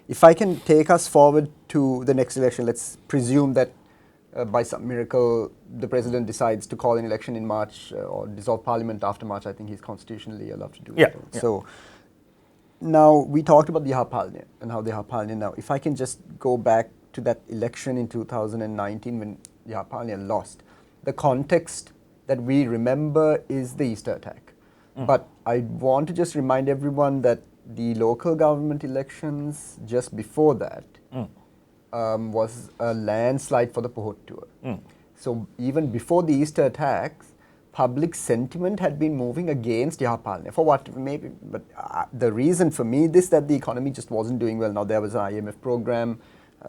if I can take us forward to the next election, let's presume that by some miracle the president decides to call an election in March or dissolve parliament after March. I think he's constitutionally allowed to do that. So now we talked about the Yapalne and how the Yapalne now, if I can just go back to that election in 2019 when the Yapalne lost, the context that we remember is the Easter attack. But I want to just remind everyone that the local government elections just before that was a landslide for the Pohotuwa. So even before the Easter attacks, public sentiment had been moving against Yapalne. For what maybe, but the reason for me is that the economy just wasn't doing well. Now there was an IMF program,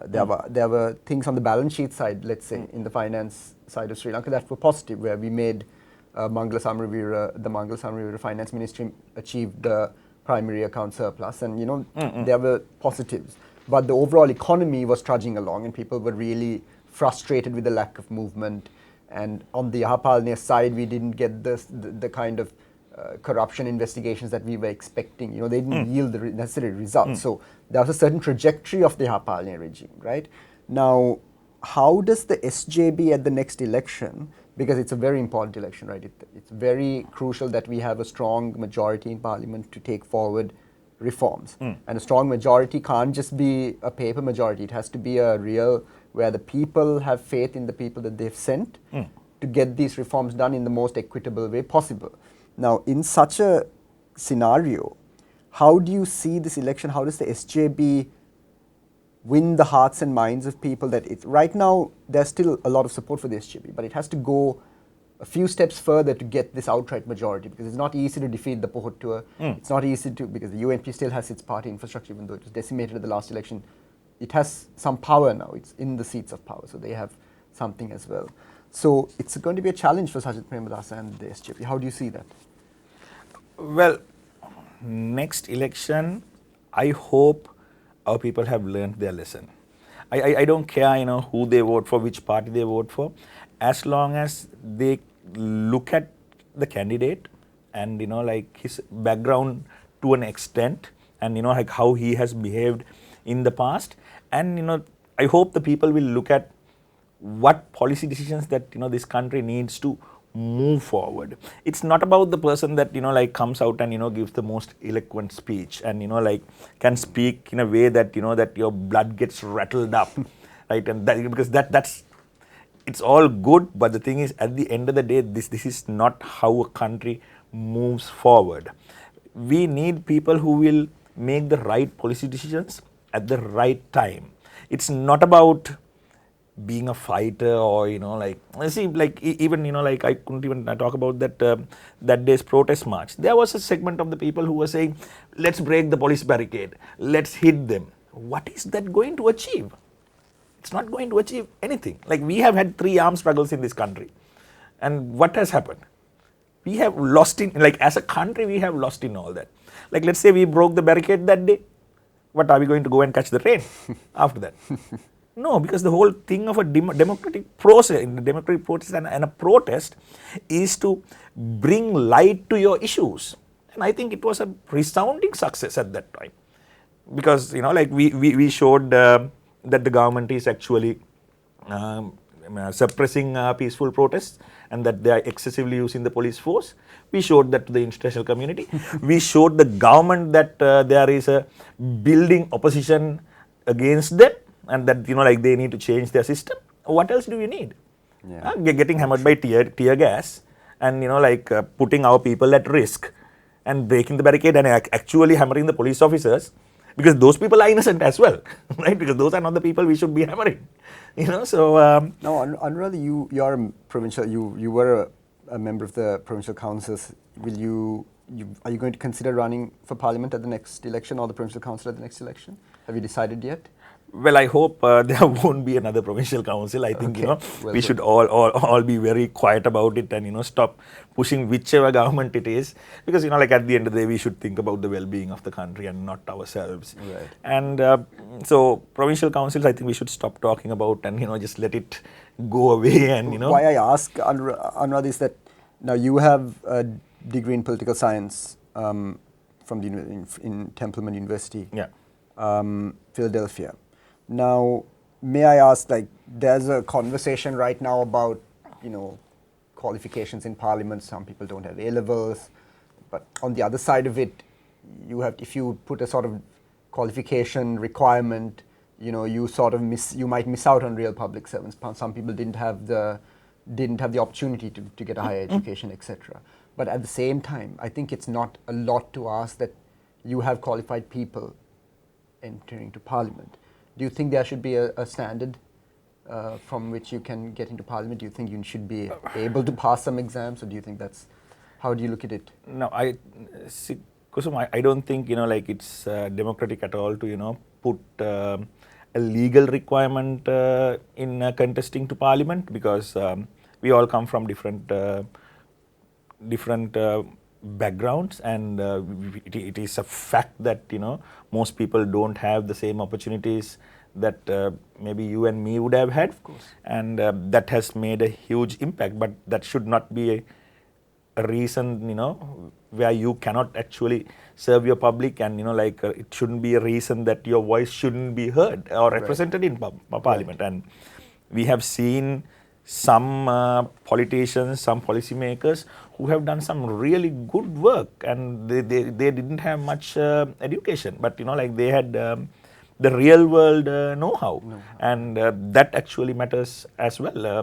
there were things on the balance sheet side, let's say, in the finance side of Sri Lanka that were positive, where we made the Mangala Samravira Finance Ministry achieved the primary account surplus, and there were positives. But the overall economy was trudging along, and people were really frustrated with the lack of movement. And on the Yapalne side, we didn't get the kind of corruption investigations that we were expecting. They didn't yield the necessary results. So there was a certain trajectory of the Yapalne regime, right? Now, how does the SJB at the next election, because it's a very important election, right? It's very crucial that we have a strong majority in parliament to take forward reforms. And a strong majority can't just be a paper majority. It has to be a real, where the people have faith in the people that they've sent to get these reforms done in the most equitable way possible. Now, in such a scenario, how do you see this election? How does the SJB win the hearts and minds of people? Right now, there's still a lot of support for the SJB, but it has to go a few steps further to get this outright majority, because it's not easy to defeat the Pohotuwa. It's not easy to, because the UNP still has its party infrastructure, even though it was decimated at the last election. It has some power now. It's in the seats of power, so they have something as well. So it's going to be a challenge for Sajid Premadasa and the SJP. How do you see that? Well, next election, I hope our people have learned their lesson. I don't care, who they vote for, which party they vote for, as long as they look at the candidate and, his background to an extent, and, how he has behaved in the past. And, I hope the people will look at what policy decisions that, this country needs to move forward. It's not about the person that, comes out and, gives the most eloquent speech and, can speak in a way that, that your blood gets rattled up, right? And because that's, it's all good, but the thing is, at the end of the day, this is not how a country moves forward. We need people who will make the right policy decisions at the right time. It's not about being a fighter or, even, I couldn't even talk about that day's protest march. There was a segment of the people who were saying, let's break the police barricade, let's hit them. What is that going to achieve? It's not going to achieve anything. We have had 3 armed struggles in this country. And what has happened? We have lost in, as a country, we have lost in all that. Let's say we broke the barricade that day. What, are we going to go and catch the train after that? No, because the whole thing of a democratic process, and a protest is to bring light to your issues. And I think it was a resounding success at that time. Because, we showed that the government is actually suppressing peaceful protests and that they are excessively using the police force. We showed that to the international community. We showed the government that there is a building opposition against them and that, they need to change their system. What else do you need? Getting hammered by tear gas and, putting our people at risk and breaking the barricade and actually hammering the police officers. Because those people are innocent as well, right? Because those are not the people we should be hammering, So now, Anuradha, you are a provincial. You were a member of the provincial councils. Are you going to consider running for parliament at the next election or the provincial council at the next election? Have you decided yet? Well, I hope there won't be another provincial council. I think, we should all be very quiet about it and, stop pushing whichever government it is. Because, at the end of the day, we should think about the well-being of the country and not ourselves. Right. And so, provincial councils, I think we should stop talking about and, just let it go away and, Why I ask, Anuradha, is that now you have a degree in political science from in Templeman University. Yeah. Philadelphia. Now, may I ask, like, there's a conversation right now about, qualifications in Parliament. Some people don't have A-levels, but on the other side of it, if you put a sort of qualification requirement, you might miss out on real public servants. Some people didn't have the opportunity to get a higher education, etc. But at the same time, I think it's not a lot to ask that you have qualified people entering to Parliament. Do you think there should be a standard from which you can get into Parliament? Do you think you should be able to pass some exams, or do you think how do you look at it? No, Kusum, I don't think it's democratic at all to put a legal requirement in contesting to Parliament, because we all come from different backgrounds, and it is a fact that most people don't have the same opportunities that maybe you and me would have had. Of course. And that has made a huge impact, but that should not be a reason where you cannot actually serve your public, and it shouldn't be a reason that your voice shouldn't be heard or represented in Parliament. Right. And we have seen some politicians, some policymakers who have done some really good work, and they didn't have much education, but they had the real world know-how, and that actually matters as well.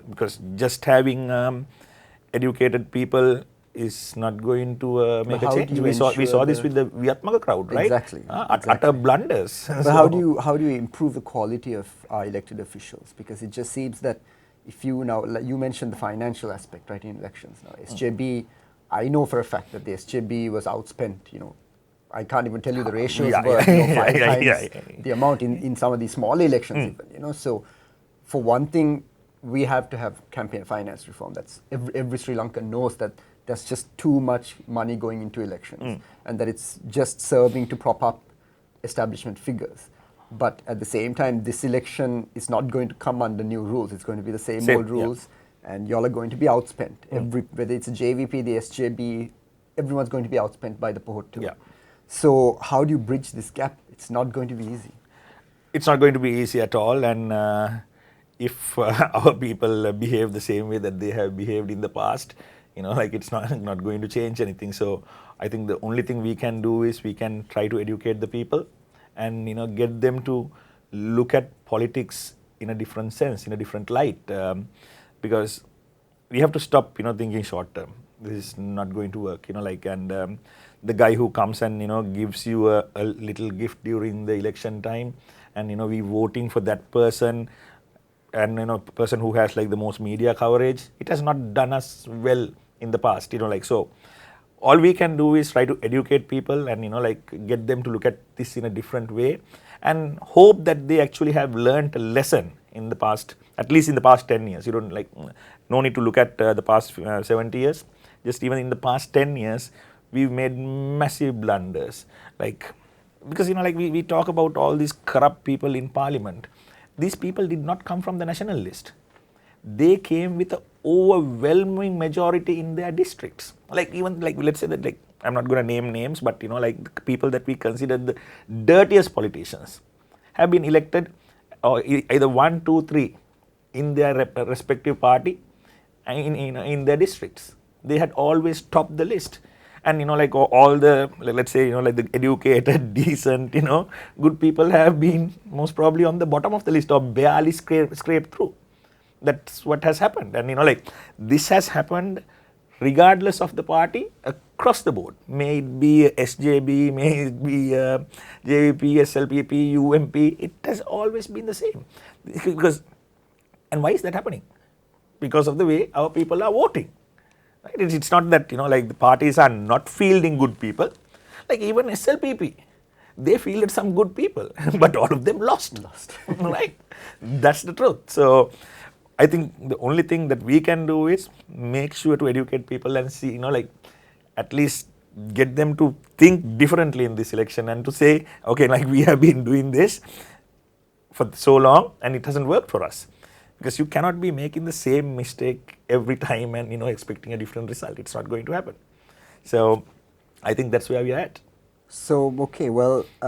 Because just having educated people is not going to make a change. We saw this with the Vietmaga crowd, right? Exactly. Utter blunders. But how do you improve the quality of our elected officials? Because it just seems that if you mentioned the financial aspect, right, in elections. Now, SJB, I know for a fact that the SJB was outspent. I can't even tell you the ratios were 5 times the amount in some of these small elections even. So, for one thing, we have to have campaign finance reform. That's every Sri Lankan knows that there's just too much money going into elections, and that it's just serving to prop up establishment figures. But at the same time, this election is not going to come under new rules. It's going to be the same old rules, and y'all are going to be outspent. Whether it's a JVP, the SJB, everyone's going to be outspent by the Pohotuwa. Yeah. So how do you bridge this gap? It's not going to be easy. It's not going to be easy at all, and if our people behave the same way that they have behaved in the past, it's not going to change anything. So I think the only thing we can do is we can try to educate the people, and get them to look at politics in a different sense, in a different light, because we have to stop thinking short term. This is not going to work, and the guy who comes and gives you a little gift during the election time, and we voting for that person, and person who has the most media coverage, it has not done us well in the past, so all we can do is try to educate people and get them to look at this in a different way, and hope that they actually have learned a lesson in the past, at least in the past 10 years. You don't no need to look at the past 70 years. Just even in the past 10 years, we've made massive blunders. Because we talk about all these corrupt people in Parliament. These people did not come from the national list. They came with an overwhelming majority in their districts. Let's say that I'm not going to name names, but the people that we consider the dirtiest politicians have been elected, or either 1, 2, 3 in their respective party, in their districts. They had always topped the list. And all the, let's say, the educated, decent, good people have been most probably on the bottom of the list, or barely scraped through. That's what has happened. And this has happened regardless of the party, across the board. May it be SJB, may it be JVP, SLPP, UMP, it has always been the same. And why is that happening? Because of the way our people are voting. Right? It's not that the parties are not fielding good people. Even SLPP, they fielded some good people, but all of them lost. Right? That's the truth. So I think the only thing that we can do is make sure to educate people and see, at least get them to think differently in this election, and to say, okay, we have been doing this for so long and it hasn't worked for us. Because you cannot be making the same mistake every time and expecting a different result. It's not going to happen. So I think that's where we are at. So, okay, well,